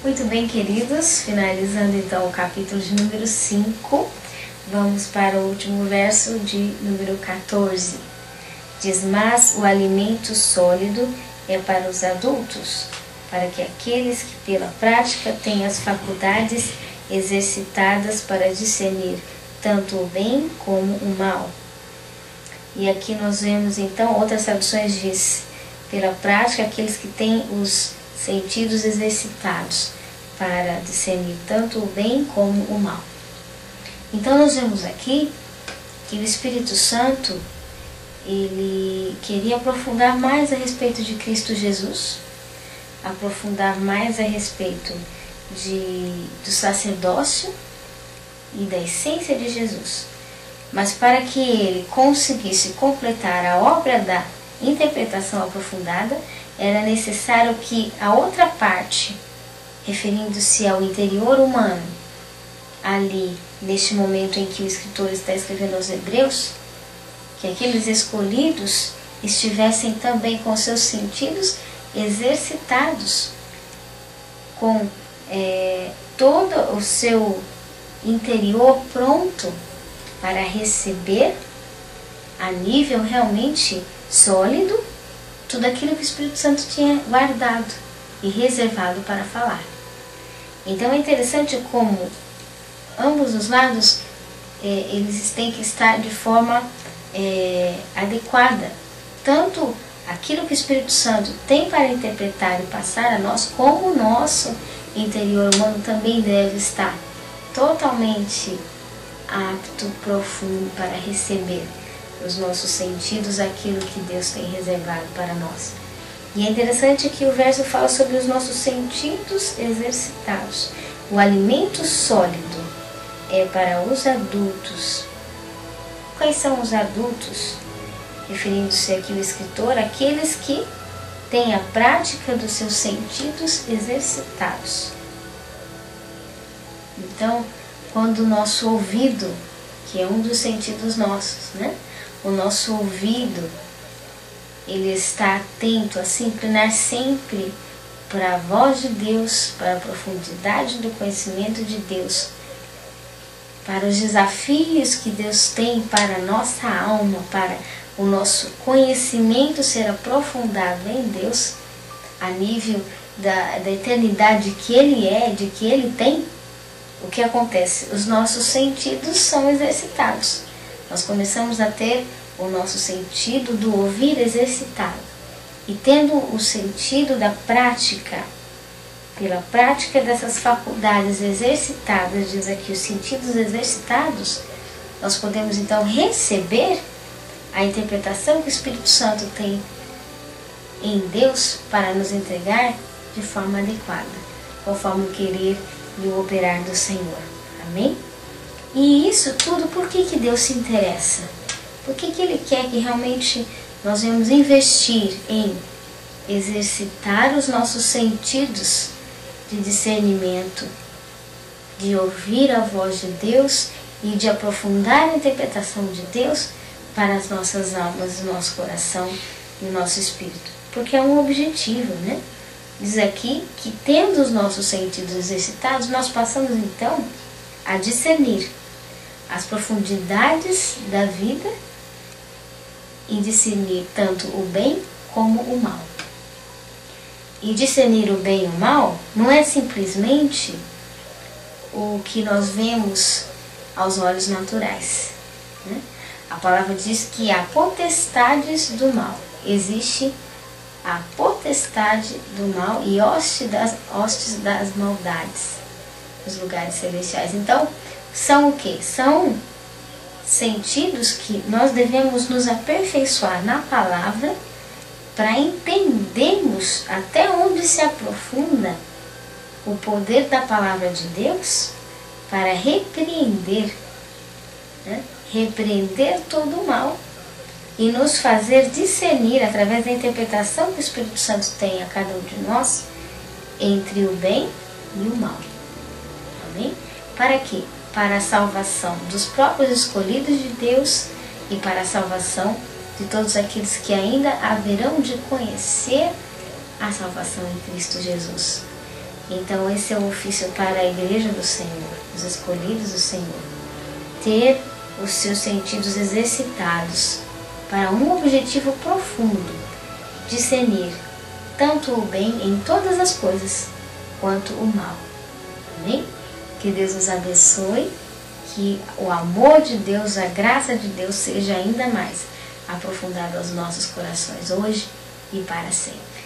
Muito bem, queridos, finalizando então o capítulo de número 5, vamos para o último verso de número 14. Diz: mas o alimento sólido é para os adultos, para que aqueles que pela prática têm as faculdades exercitadas para discernir tanto o bem como o mal. E aqui nós vemos então, outras traduções diz, pela prática, aqueles que têm os sentidos exercitados para discernir tanto o bem como o mal. Então nós vemos aqui que o Espírito Santo, ele queria aprofundar mais a respeito de Cristo Jesus, aprofundar mais a respeito do sacerdócio e da essência de Jesus. Mas para que ele conseguisse completar a obra da interpretação aprofundada, era necessário que a outra parte, referindo-se ao interior humano, ali, neste momento em que o escritor está escrevendo aos Hebreus, que aqueles escolhidos estivessem também com seus sentidos exercitados, com todo o seu interior pronto para receber a nível realmente sólido tudo aquilo que o Espírito Santo tinha guardado e reservado para falar. Então é interessante como ambos os lados eles têm que estar de forma adequada. Tanto aquilo que o Espírito Santo tem para interpretar e passar a nós, como o nosso interior humano também deve estar totalmente apto, profundo para receber os nossos sentidos, aquilo que Deus tem reservado para nós. E é interessante que o verso fala sobre os nossos sentidos exercitados. O alimento sólido é para os adultos. Quais são os adultos? Referindo-se aqui o escritor, aqueles que têm a prática dos seus sentidos exercitados. Então, quando o nosso ouvido, que é um dos sentidos nossos, né? O nosso ouvido, ele está atento a se inclinar sempre para a voz de Deus, para a profundidade do conhecimento de Deus, para os desafios que Deus tem para a nossa alma, para o nosso conhecimento ser aprofundado em Deus, a nível da eternidade que Ele é, de que Ele tem. O que acontece? Os nossos sentidos são exercitados. Nós começamos a ter o nosso sentido do ouvir exercitado. E tendo o sentido da prática, pela prática dessas faculdades exercitadas, diz aqui os sentidos exercitados, nós podemos então receber a interpretação que o Espírito Santo tem em Deus para nos entregar de forma adequada, conforme o querer e o operar do Senhor. Amém? E isso tudo, por que Deus se interessa? Por que Ele quer que realmente nós venhamos investir em exercitar os nossos sentidos de discernimento, de ouvir a voz de Deus e de aprofundar a interpretação de Deus para as nossas almas, o nosso coração e o nosso espírito? Porque é um objetivo, né? Diz aqui que, tendo os nossos sentidos exercitados, nós passamos então a discernir as profundidades da vida e discernir tanto o bem como o mal. E discernir o bem e o mal não é simplesmente o que nós vemos aos olhos naturais, né? A palavra diz que há potestades do mal. Existe a potestade do mal e hostes das maldades nos lugares celestiais. Então, são o quê? São sentidos que nós devemos nos aperfeiçoar na palavra para entendermos até onde se aprofunda o poder da palavra de Deus para repreender, né? Repreender todo o mal e nos fazer discernir, através da interpretação que o Espírito Santo tem a cada um de nós, entre o bem e o mal. Amém? Para quê? Para a salvação dos próprios escolhidos de Deus e para a salvação de todos aqueles que ainda haverão de conhecer a salvação em Cristo Jesus. Então esse é o ofício para a igreja do Senhor, os escolhidos do Senhor. Ter os seus sentidos exercitados para um objetivo profundo, discernir tanto o bem em todas as coisas, quanto o mal. Amém? Que Deus nos abençoe, que o amor de Deus, a graça de Deus seja ainda mais aprofundado aos nossos corações hoje e para sempre.